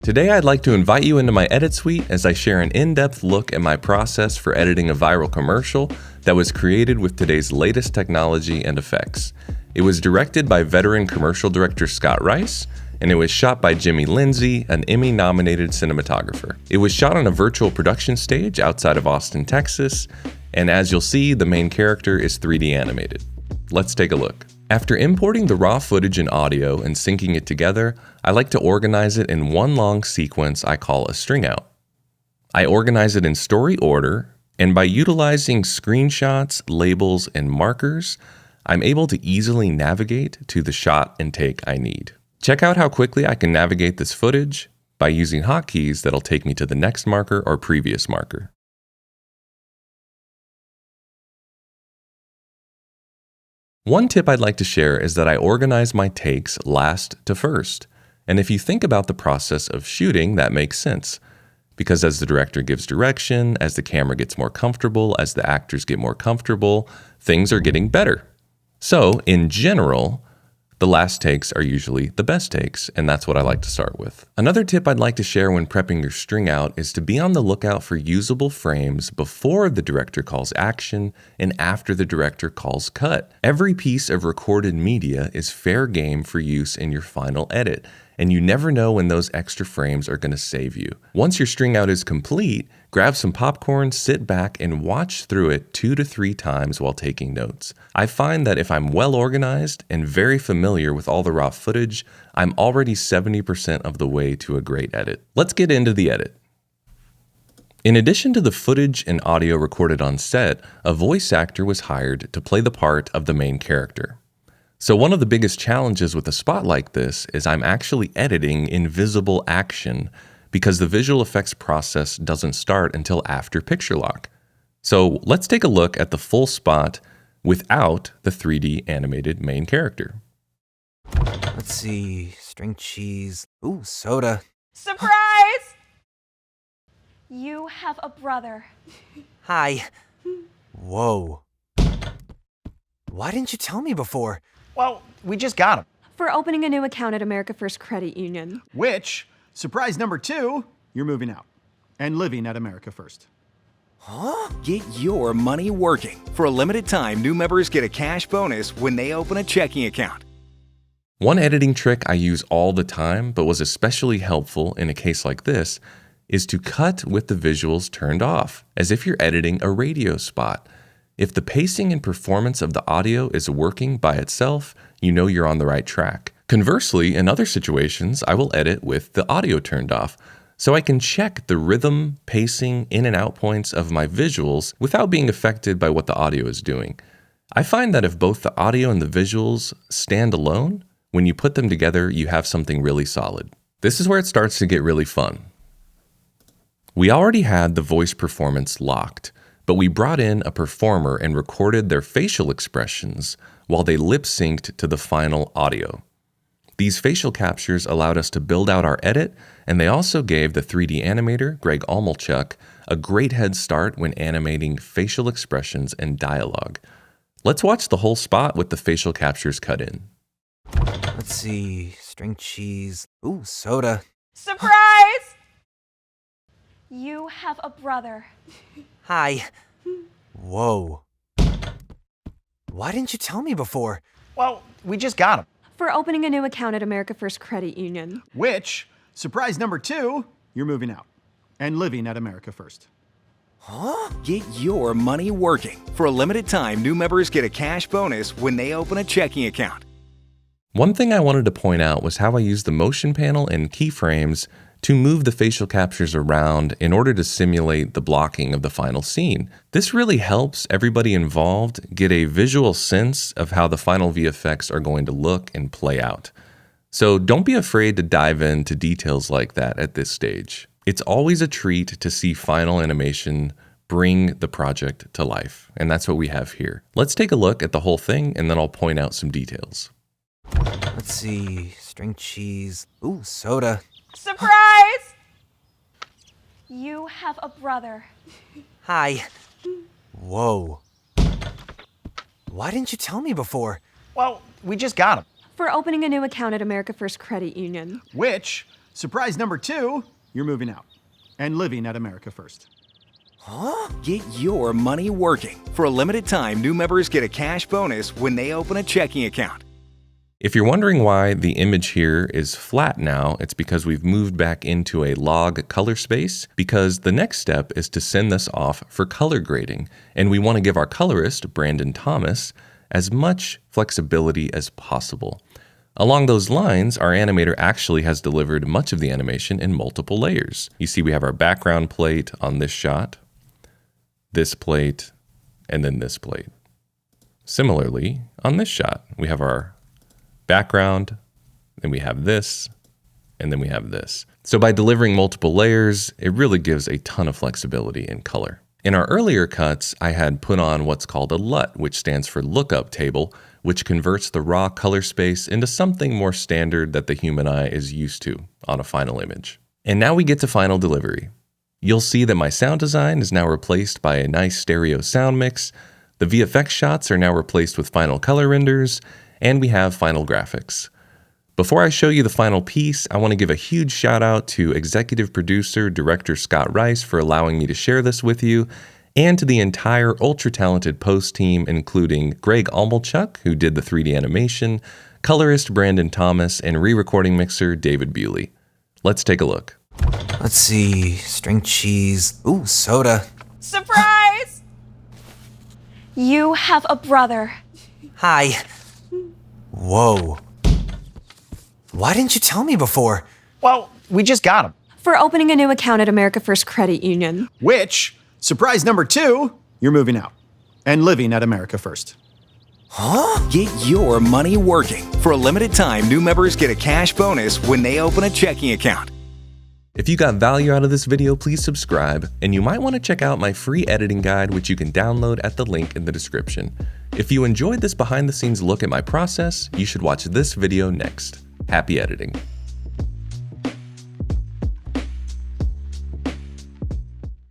Today I'd like to invite you into my edit suite as I share an in-depth look at my process for editing a viral commercial that was created with today's latest technology and effects. It was directed by veteran commercial director Scott Rice, and it was shot by Jimmy Lindsay, an Emmy-nominated cinematographer. It was shot on a virtual production stage outside of Austin, Texas, and as you'll see, the main character is 3D animated. Let's take a look. After importing the raw footage and audio and syncing it together, I like to organize it in one long sequence I call a string out. I organize it in story order, and by utilizing screenshots, labels, and markers, I'm able to easily navigate to the shot and take I need. Check out how quickly I can navigate this footage by using hotkeys that'll take me to the next marker or previous marker. One tip I'd like to share is that I organize my takes last to first. And if you think about the process of shooting, that makes sense. Because as the director gives direction, as the camera gets more comfortable, as the actors get more comfortable, things are getting better. So, in general, the last takes are usually the best takes, and that's what I like to start with. Another tip I'd like to share when prepping your string out is to be on the lookout for usable frames before the director calls action and after the director calls cut. Every piece of recorded media is fair game for use in your final edit, and you never know when those extra frames are going to save you. Once your string out is complete, grab some popcorn, sit back, and watch through it 2 to 3 times while taking notes. I find that if I'm well organized and very familiar with all the raw footage, I'm already 70% of the way to a great edit. Let's get into the edit. In addition to the footage and audio recorded on set, a voice actor was hired to play the part of the main character. So one of the biggest challenges with a spot like this is I'm actually editing invisible action because the visual effects process doesn't start until after picture lock. So let's take a look at the full spot without the 3D animated main character. Let's see, string cheese, ooh, soda. Surprise! You have a brother. Hi. Whoa. Why didn't you tell me before? Well, we just got him. For opening a new account at America First Credit Union. Which, surprise number 2, you're moving out and living at America First. Huh? Get your money working. For a limited time, new members get a cash bonus when they open a checking account. One editing trick I use all the time, but was especially helpful in a case like this, is to cut with the visuals turned off, as if you're editing a radio spot. If the pacing and performance of the audio is working by itself, you know you're on the right track. Conversely, in other situations, I will edit with the audio turned off, so I can check the rhythm, pacing, in and out points of my visuals without being affected by what the audio is doing. I find that if both the audio and the visuals stand alone, when you put them together, you have something really solid. This is where it starts to get really fun. We already had the voice performance locked, but we brought in a performer and recorded their facial expressions while they lip-synced to the final audio. These facial captures allowed us to build out our edit, and they also gave the 3D animator, Greg Almelchuk, a great head start when animating facial expressions and dialogue. Let's watch the whole spot with the facial captures cut in. Let's see, string cheese, ooh, soda. Surprise! You have a brother. Hi. Whoa. Why didn't you tell me before? Well, we just got him. For opening a new account at America First Credit Union. Which, surprise number 2, you're moving out and living at America First. Huh? Get your money working. For a limited time, new members get a cash bonus when they open a checking account. One thing I wanted to point out was how I used the motion panel and keyframes to move the facial captures around in order to simulate the blocking of the final scene. This really helps everybody involved get a visual sense of how the final VFX are going to look and play out. So don't be afraid to dive into details like that at this stage. It's always a treat to see final animation bring the project to life, and that's what we have here. Let's take a look at the whole thing, and then I'll point out some details. Let's see, string cheese, ooh, soda. Surprise! You have a brother. Hi. Whoa. Why didn't you tell me before? Well, we just got him. For opening a new account at America First Credit Union. Which, Surprise number 2, you're moving out and living at America First. Get your money working. For a limited time, new members get a cash bonus when they open a checking account. If you're wondering why the image here is flat now, it's because we've moved back into a log color space, because the next step is to send this off for color grading, and we want to give our colorist, Brandon Thomas, as much flexibility as possible. Along those lines, our animator actually has delivered much of the animation in multiple layers. You see we have our background plate on this shot, this plate, and then this plate. Similarly, on this shot, we have our background, then we have this, and then we have this. So by delivering multiple layers, it really gives a ton of flexibility in color. In our earlier cuts, I had put on what's called a LUT, which stands for lookup table, which converts the raw color space into something more standard that the human eye is used to on a final image. And now we get to final delivery. You'll see that my sound design is now replaced by a nice stereo sound mix, the VFX shots are now replaced with final color renders, and we have final graphics. Before I show you the final piece, I want to give a huge shout out to executive producer, director Scott Rice for allowing me to share this with you, and to the entire ultra-talented post team, including Greg Almelchuk, who did the 3D animation, colorist Brandon Thomas, and re-recording mixer David Bewley. Let's take a look. Let's see, string cheese. Ooh, soda. Surprise! You have a brother. Hi. Whoa. Why didn't you tell me before? Well, we just got him. For opening a new account at America First Credit Union. Which, surprise number 2, you're moving out and living at America First. Get your money working. For a limited time, new members get a cash bonus when they open a checking account. If you got value out of this video, please subscribe, and you might want to check out my free editing guide, which you can download at the link in the description. If you enjoyed this behind-the-scenes look at my process, you should watch this video next. Happy editing.